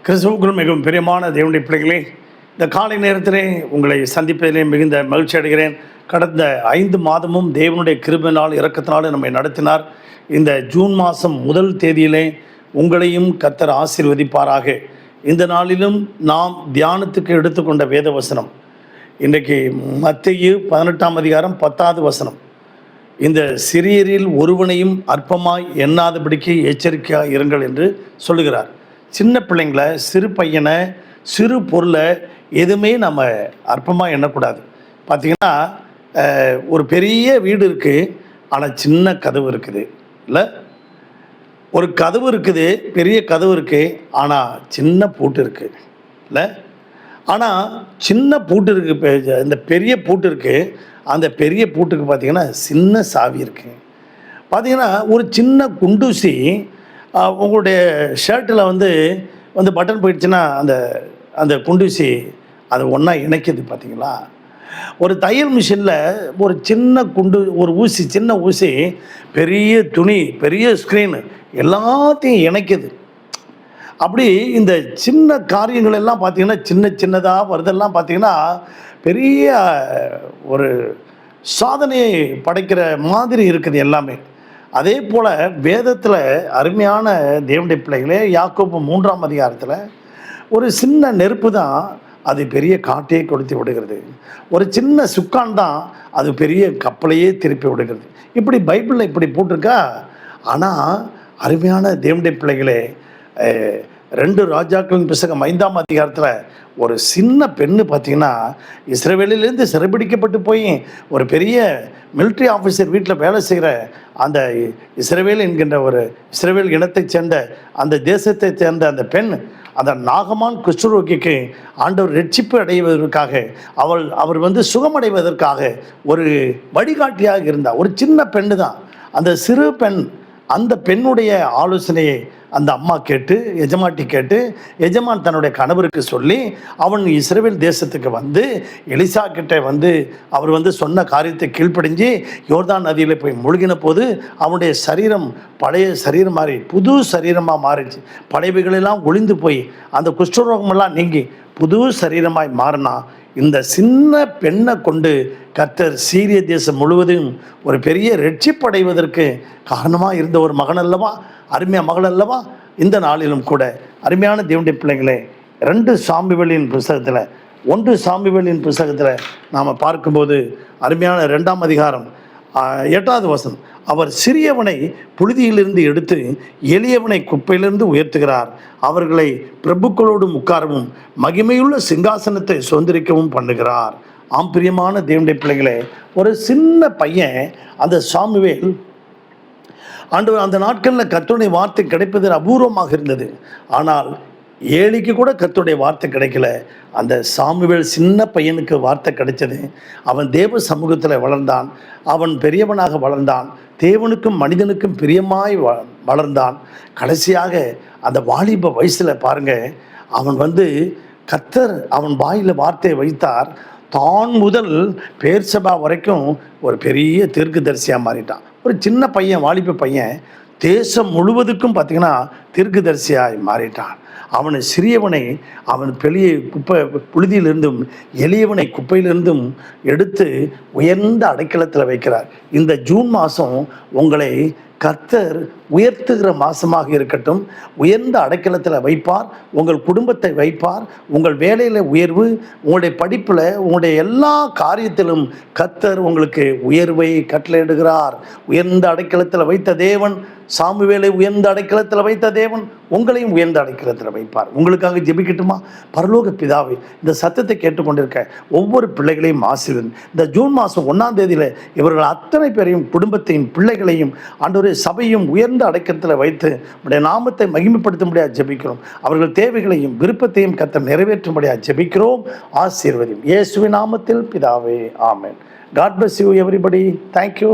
கிறிஸ்துவுக்குள் மிகவும் பிரியமான தேவனுடைய பிள்ளைகளே, இந்த காலை நேரத்திலே உங்களை சந்திப்பதிலே மிகுந்த மகிழ்ச்சி அடைகிறேன். கடந்த 5 மாதமும் தேவனுடைய கிருபையினால் இரக்கத்தினாலும் நம்மை நடத்தினார். இந்த ஜூன் மாதம் முதல் தேதியிலே உங்களையும் கர்த்தர் ஆசீர்வதிப்பாராக. இந்த நாளிலும் நாம் தியானத்துக்கு எடுத்துக்கொண்ட வேத வசனம் இன்றைக்கு மத்தேயு 18ஆம் அதிகாரம் 10வது வசனம். இந்த சிறியரில் ஒருவனையும் அற்பமாய் எண்ணாதபடிக்கு எச்சரிக்கையாக இருங்கள் என்று சொல்லுகிறார். சின்ன பிள்ளைங்களை, சிறு பையனை, சிறு பொருளை எதுவுமே நம்ம அற்பமாக எண்ணக்கூடாது. பார்த்திங்கன்னா, ஒரு பெரிய வீடு இருக்குது, ஆனால் சின்ன கதவு இருக்குது இல்லை? ஒரு கதவு இருக்குது, பெரிய கதவு இருக்குது, ஆனால் சின்ன பூட்டு இருக்குது இல்லை? ஆனால் சின்ன பூட்டு இருக்குது, இந்த பெரிய பூட்டு இருக்குது, அந்த பெரிய பூட்டுக்கு பார்த்திங்கன்னா சின்ன சாவி இருக்குது. பார்த்திங்கன்னா, ஒரு சின்ன குண்டூசி உங்களுடைய ஷர்ட்டில் வந்து பட்டன் போயிடுச்சுன்னா அந்த குண்டூசி அதை ஒன்றா இணைக்கிது. பார்த்திங்களா? ஒரு தையல் மிஷினில் ஒரு சின்ன ஒரு ஊசி, சின்ன ஊசி பெரிய துணி, பெரிய ஸ்க்ரீனு எல்லாத்தையும் இணைக்குது. அப்படி இந்த சின்ன காரியங்கள் எல்லாம் பார்த்திங்கன்னா சின்னதாக வருதெல்லாம் பார்த்திங்கன்னா பெரிய ஒரு சாதனையை படைக்கிற மாதிரி இருக்குது எல்லாமே. அதே போல் வேதத்தில் அருமையான தேவனுடைய பிள்ளைகளே, யாக்கோபு 3ஆம் அதிகாரத்தில் ஒரு சின்ன நெருப்பு தான் அது பெரிய காட்டையே கொடுத்து விடுகிறது. ஒரு சின்ன சுக்கான் தான் அது பெரிய கப்பலையே திருப்பி விடுகிறது. இப்படி பைபிளில் இப்படி போட்டிருக்கா. ஆனால் அருமையான தேவனுடைய பிள்ளைகளே, 2 ராஜாக்களின் புத்தகம் 5ஆம் அதிகாரத்தில் ஒரு சின்ன பெண்ணு பார்த்திங்கன்னா இஸ்ரவேலிலேருந்து சிறைபிடிக்கப்பட்டு போய் ஒரு பெரிய மிலிட்ரி ஆஃபீஸர் வீட்டில் வேலை செய்கிற அந்த இஸ்ரவேல் என்கின்ற ஒரு இஸ்ரவேல் இனத்தைச் சேர்ந்த அந்த தேசத்தை சேர்ந்த அந்த பெண், அந்த நாகமான் குஷ்டரோகிக்கு ஆண்டவர் ரட்சிப்பு அடைவதற்காக அவர் சுகமடைவதற்காக ஒரு வழிகாட்டியாக இருந்தார். ஒரு சின்ன பெண்ணு தான், அந்த சிறு பெண். அந்த பெண்ணுடைய ஆலோசனையை அந்த அம்மா கேட்டு, எஜமாட்டி கேட்டு, எஜமான் தன்னுடைய கணவருக்கு சொல்லி அவன் இஸ்ரவேல் தேசத்துக்கு எலிசா கிட்ட அவர் சொன்ன காரியத்தை கீழ்ப்படிஞ்சு யோர்தான் நதியில் போய் முழுகின போது அவனுடைய சரீரம் பழைய சரீரம் மாறி புது சரீரமாக மாறிடுச்சு. பழையவைகளெல்லாம் ஒளிந்து போய் அந்த குஷ்டரோகமெல்லாம் நீங்கி புது சரீரமாய் மாறினா, இந்த சின்ன பெண்ணை கொண்டு கர்த்தர் சீரிய தேசம் முழுவதும் ஒரு பெரிய ரட்சிப்படைவதற்கு காரணமாக இருந்த ஒரு மகன் அல்லவா, அருமையான மகள் அல்லவா. இந்த நாளிலும் கூட அருமையான தேவனுடைய பிள்ளைகளே, 1 சாமுவேலின் புஸ்தகத்தில் நாம் பார்க்கும்போது அருமையான 2ஆம் அதிகாரம் 8வது வசனம், அவர் சிறியவனை புழுதியிலிருந்து எடுத்து எளியவனை குப்பையிலிருந்து உயர்த்துகிறார், அவர்களை பிரபுக்களோடு உட்காரவும் மகிமையுள்ள சிங்காசனத்தை சுதந்திரிக்கவும் பண்ணுகிறார். ஆம் பிரியமான தேவனுடைய பிள்ளைகளே, ஒரு சின்ன பையன் அந்த சாமுவேல், ஆண்டவர் அந்த நாட்களில் கர்த்தருடைய வார்த்தை கிடைப்பது அபூர்வமாக இருந்தது. ஆனால் ஏலிக்கு கூட கர்த்தருடைய வார்த்தை கிடைக்கல. அந்த சாமுவேல் சின்ன பையனுக்கு வார்த்தை கிடைச்சது. அவன் தேவ சமூகத்தில் வளர்ந்தான், அவன் பெரியவனாக வளர்ந்தான், தேவனுக்கும் மனிதனுக்கும் பிரியமாய் வளர்ந்தான். கடைசியாக அந்த வாலிப வயசில் பாருங்கள், அவன் கர்த்தர் அவன் வாயில் வார்த்தையை வைத்தார். தான் முதல் பேர்சபா வரைக்கும் ஒரு பெரிய தீர்க்கதரிசியாக மாறிட்டான். ஒரு சின்ன பையன், வாலிப பையன், தேசம் முழுவதுக்கும் பார்த்திங்கன்னா தீர்க்கதரிசியாய் மாறிட்டான். அவனை சிறியவனை அவன் பெரிய புழுதியிலிருந்தும் எளியவனை குப்பையிலிருந்தும் எடுத்து உயர்ந்த அடைக்கலத்தில் வைக்கிறார். இந்த ஜூன் மாதம் உங்களை கர்த்தர் உயர்த்துகிற மாதமாக இருக்கட்டும். உயர்ந்த அடைக்கலத்தில் வைப்பார், உங்கள் குடும்பத்தை வைப்பார், உங்கள் வேலையில் உயர்வு, உங்களுடைய படிப்பில், உங்களுடைய எல்லா காரியத்திலும் கர்த்தர் உங்களுக்கு உயர்வை கட்டளையிடுகிறார். உயர்ந்த அடைக்கலத்தில் வைத்த தேவன் சாமுவேலை உயர்ந்த அடைக்கலத்தில் வைத்த தேவன் உங்களையும் உயர்ந்த அடைக்கலத்தில் வைப்பார். உங்களுக்காக ஜெபிக்கட்டுமா? பரலோக பிதாவே, இந்த சத்தத்தை கேட்டுக்கொண்டிருக்க ஒவ்வொரு பிள்ளைகளையும் ஆசீர்வதி. இந்த ஜூன் மாதம் 1ஆம் தேதியில் இவர்கள் அத்தனை பேரையும், குடும்பத்தையும், பிள்ளைகளையும், ஆண்டவரே சபையும் உயர்ந்த அடைக்கலத்தில் வைத்து உடைய நாமத்தை மகிமைப்படுத்தும்படியாக ஜெபிக்கிறோம். அவர்கள் தேவைகளையும் விருப்பத்தையும் கர்த்தர் நிறைவேற்றும்படியாக ஜெபிக்கிறோம். ஆசீர்வதியும் இயேசுவின் நாமத்தில் பிதாவே, ஆமென். God bless you everybody. Thank you.